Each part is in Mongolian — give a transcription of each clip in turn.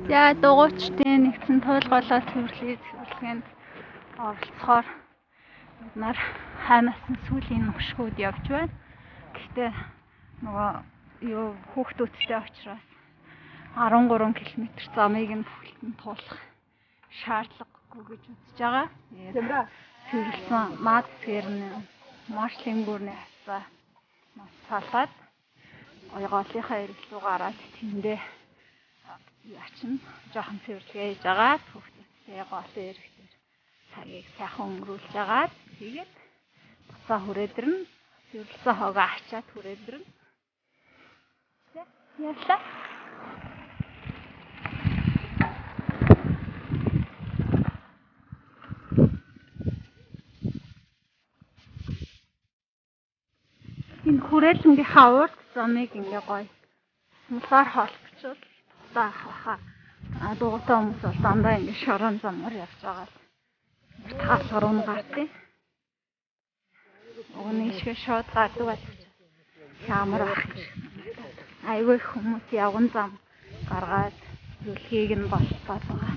За дугуйчдын нэгэн тойлголоо цэвэрлэгэнд оролцохоор бид нар хайнасан сүүлийн нушгууд явж байна. Гэхдээ нөгөө хүүхдүүдтэй учраас 13 км замыг нь бүхэлдэн туулах шаардлагагүй гэж үзэж байгаа. Цэвэрлсэн мад цэгээр нь маршлын гүрний хасаа нас салаад оёголынхаа ирэх рүү гараад тэндээ яачин жоохон цэвэрлэгээ хийж байгаа. Хүүхдүүдтэй голын ирэх дээр цагийг сайхан өнгөрүүлж байгаа. Тэгээд буцаа хүрээдэрнэ. Цэвэрлсэн хогоо ачаад хүрээдэрнэ. Явлаа. Энэ хүрээлэнгийнхаа урд замыг ингээ гоё мулаар холбочвол хаа дугуйтай хүмүүс бол дандаа ингээ шорон замаар явж байгаа л таалгаар уун гардыг. Өгнийшгээ шууд гардаг байх. Ямар ах. Айгүй хүмүүс явган зам гаргаад зүлхийг нь болцоод байгаа.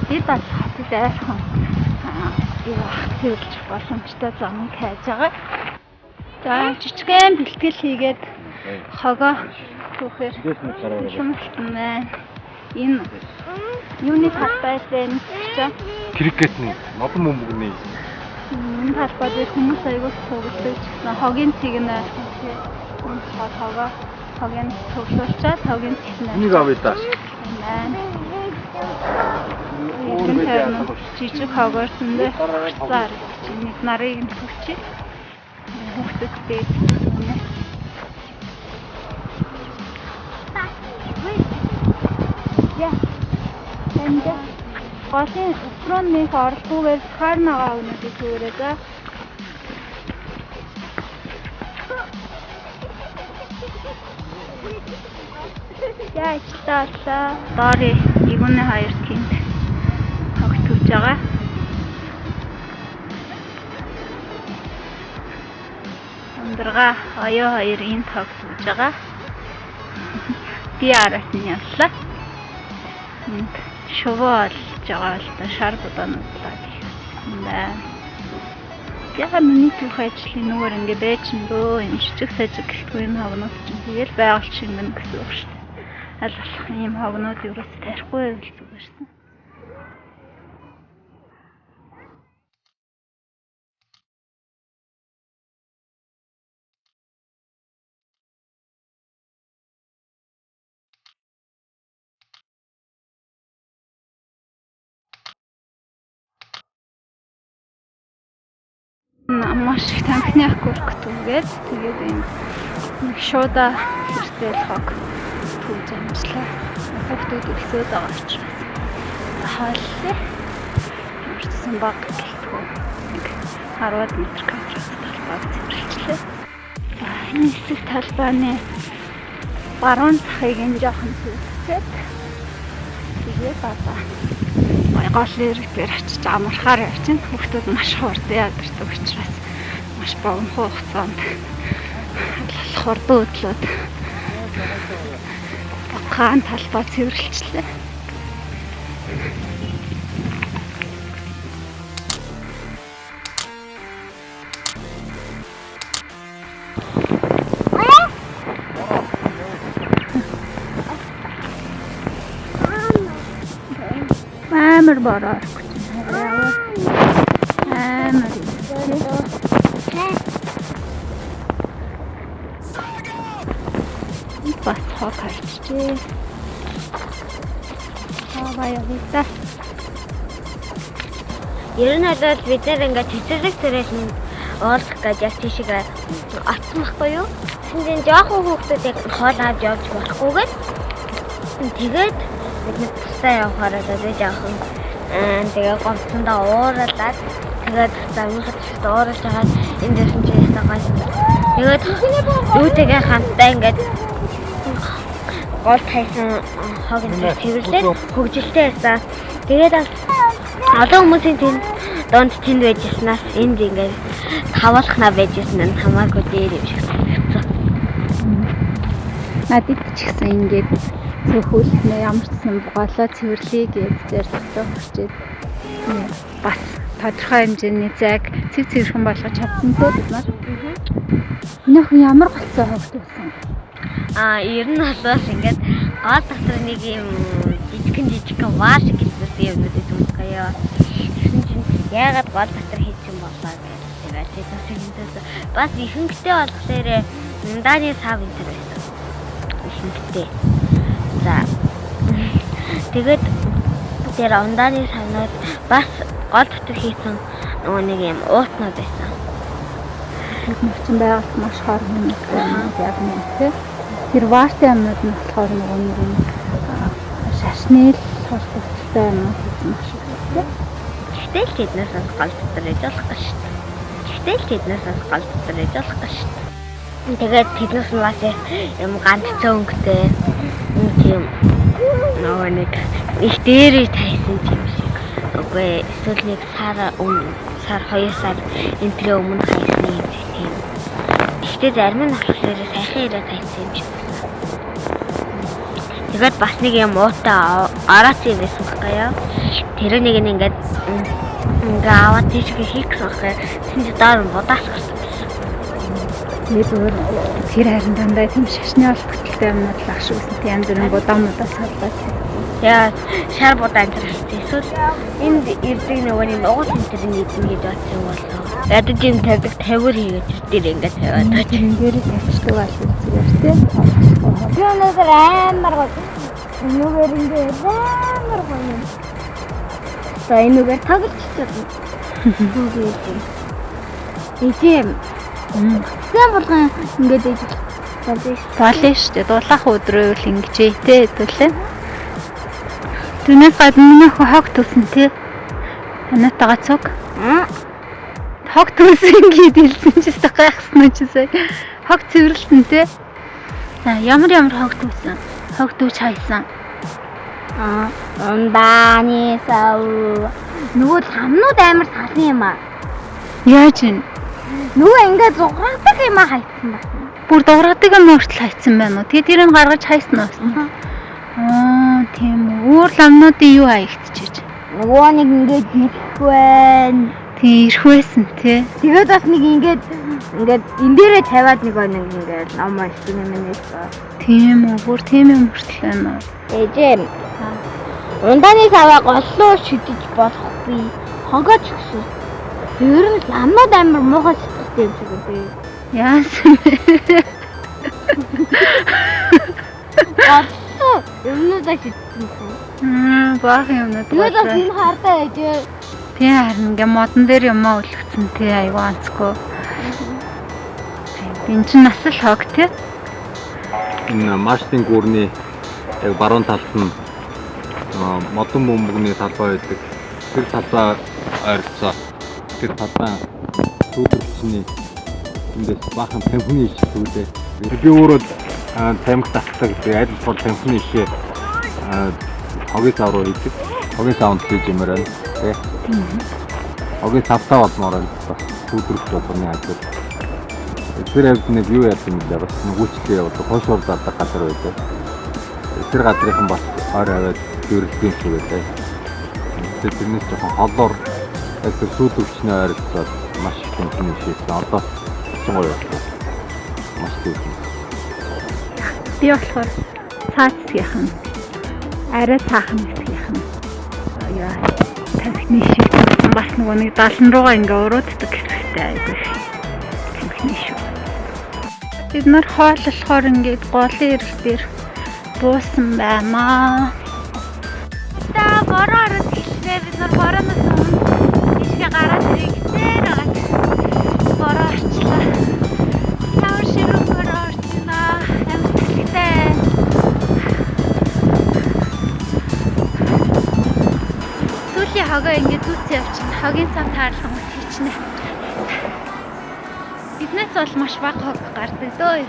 Бид бол хатад айрхан цэвэрлж боломжтой замыг хайж байгаа. За жижигхэн бэлтгэл хийгээд хогоо түүхээр shumтан байна. Энэ юуны талбай лээ чи? Крикетний модон бөмбөгний. Энэ талбай дээр хүмүүс аягүй тоглож байсан. Хогийн цэг нь хогийн тоглуулчаад хогийн цэг нь. Энийг авъя даа. Жижиг хогоорсондоо цаар нэг нарыг нь төвчээ. Хүүхдүүдтэй яа. Энд голын өсрөөний орлогоогоор хаарнагаа өнөдөө suurээ за. Яа читаалаа. Дори игүнэ хоёр гинт хогтож байгаа. Амдрага аяа хоёр ин хогтож байгаа. Би араас нь явлаа. Шувал жагаал та шар будаануулаад байна. Яга миний түүх ажлын нүгээр ингээ байж дөө юм жижиг сажиг гэлтгүй юм хавнууд чинь тэгэл байгуулч юм гэсэн үг шүү дээ. Аль болох ийм хавнууд юурээс тарихгүй байвал зүгээрсэн. Маш их танхны аккурк түгээд тэгээд энэ шууда хэрэгтэй хог түүж амжлаа. Хүүхдүүд өсөөд байгаа учраас хааллаа. Өөрчлөсөн баг гэлтгүй нэг 10 метр квадрат талбайг цэвэрлэлээ. Энэ хэсэг талбайны баруун цахыг энэ жоохон цэвэрлээд тэгээд баба голын ирэх дээр очиж амархаар явчихна. Хүүхдүүд маш хурдан ядардаг учраас маш богино хугацаанд хурдан өдлөөд хаан талбай цэвэрлэлээ. Амар бороо. Амар. Бас хоо хайчээ. Бая вита. Ер нь бол бид нэр ингээд цэцэрлэг төрөлд уулах гэж яг тийшээ очсон байхгүй юу? Тэндээ жоохон хүүхдүүд яг хоол авч явж болохгүйгээр тэгээд бид нэг тустай явахаараа тэгээд жоохон Тэгээ говцондоо ууралаад тэгээд замынхад ч ууралж байгаа энэ дэсэн чи ястаа гоё. Тэгээд юутэйгээ хамтдаа ингээд гол тайсан хог энэ цэвэрлээд хөгжилтэй байсан. Тэгээд олон хүмүүсийн тэнд донд тэнд байжснаас энд ингээд тавуулахнаа байжсэн нь хамаагүй дээр юм шиг санагдсан. Надад ч гэсэн ингээд цөөхөлтнө ямар ч сан голоо цэвэрлэе гэж зорилготой хүрчээд бас тодорхой хэмжээний зайг цэвэрхэн болгож чадсан тоо бид нар. Нөх ямар голцоо хогт байсан. Ер нь бас ингээд гол дотор нэг юм жижигхэн ваа шиг хэлбэртэй юмнуудыг үзчихъя. Тэгсэн чинь яагаад гол дотор хийчих юм болоо гэж тэгээд тэсэндээс бас ихэнхдээ болохоор ундааны сав энэ байсан. Ихэнхдээ. За. Тэгээд тэр ундааны савнууд бас гол дотор хийсэн нөгөө нэг юм уутнууд байсан. Мөчн байгаль маш хор юм яг нэг тийм. Тэр ваартай юмнууд нь болохоор нөгөө нэг юм шашны холбогдолтой юм хийсэн маш их тийм. Гэтэл тэднээс бас гол дотор ээж болох гэж шүү дээ. Гэтэл тэднээс бас гол дотор ээж болох гэж шүү дээ. Тэгээд тэднээс нь бас юм ганцхан өнгөтэй юм нөгөө нэг их дээрээ тайсан юм шиг. Үгүй эсвэл нэг сар 2 сар энтрээ өмнө хайсан юм тийм. Гэхдээ зарим нь болохоор сайхан ирээ тайсан юм шиг байна. Тэгээд бас нэг юм уутай араац юм байсан байхгүй юу? Тэр нэг ингээд аваад тийшгээ хийх гэсэн байхгүй. Тэнд доор будаас гарсан байсан. Тэгээд өөр тэр харин дандаа тийм шашны холбогдолтой юмнууд л ах шиг байсан. Тийм зүрийн будаамуудаас салгаад. Яа, шар будаан дээр эсвэл энд ирдэг нөгөө нэг угуул центрийн эзэн гэж бодсон юм болоо. Ядаж юм тавьдаг тавиур хийгээд тэр ингээд тавиад тааж. Ингээд тавьчихдаг бол зүгээр тийм. Би өнөөдөр амар гоо. Нүгээр ингээд амар гоо юм. За энэгээр тоглолцсон. Эцэм. Сайн болгон ингээд ээж болно шүү дээ. Дулаах өдрөө л ингэж ээ төлөө. Түүнээс гадна миний хог төсөн тий. Анатагаа цог. Хог төсөн гээд хэлсэн ч гэсэн гайхсан уу чи сая. Хог цэвэрлсэн тий. За ямар хог төсөн. Хог төж хайсан. Ундааны сав. Нөгөө хамнууд амар салсан юм аа. Яаж вэ? Нөгөө ингээд зугаадаг юм аа хайсан байна. Бүр дуурайдаг юм хүртэл хайсан байна уу? Тэгээ тэрийг гаргаж хайсан уу? Тийм үү. Өөр ламнуудын юу хаягдчихэж? Нөгөө нэг ингээд ирэх байна. Тий ирэх байсан тий. Тэгээд бас нэг ингээд энэ дээрээ тавиад нэг ингээд ном ашиг юм нээсэн. Тийм үү. Бүр тийм юм хүртэл байна уу? Ээжээ. Ундааны саваа голлоо шидэж болохгүй. Хогооч гэсэн. Ер нь ламнууд амар муухай сэтгэлтэй юм шиг үү? Яасан бэ? Юмнуудаа шидсэн. Баах юмнууд. Тэгээд бас энэ хардаа ээжээ. Тийм харин ингээ модон дээр юмаа үлгцэн тий айгүй анцгүй. Энд чинь нас л хог тий. Энэ Маштын гүрний яг баруун талд нь модон бөмбөгний талбай байдаг. Тэр талбай ойролцоо. Тэр талбай сүйдэрчний эндээс баахан тамхины иш зүйлээ. Би өөрөө тамхи татдаг. Аль болох тамхины ишээ хогийн сав руу хийдэг. Хогийн савнд хийж юмраа тий. Хогийн савтаа болмоор бас сүйдэрч болгоны ажил. Тэр хэвд нэг юу яасан юм бэ? Бас нүгүчлээ явуулдаг. Хойш урдаадаг газар байдаг. Тэр газрынхан бас ойр аваад дүүрэлтийн шиг байлаа. Тэрнээс жоохон холоор тэр сүйдэрчний ойролцоо маш их тамхины ишээсэн. Одоо ч гоё байна. Маш тийм. Би болохоор цаацгийнх нь арай цаахан гэхийнх нь яа тамхины шиг бас нөгөө нэг 70 руугаа ингээ урууддаг гэхтэй айгүй тамхины шиг. Бид нар хооллохоор ингээд голын эрэг дээр буусан байна. За бороо ороод гэлээ бид нар борооноос өмнө тийшээ гараад ирэх гэсэн байгаа. Бороо орчлаа. Тавар ширүүг бороо орчлаа. Амар цэцэгтэй. Сүүлийн хогоо ингээд зүц явчихна. Хогийн сав таарлан ус хийчихнэ. Биднээс бол маш бага хог гардаг дөө.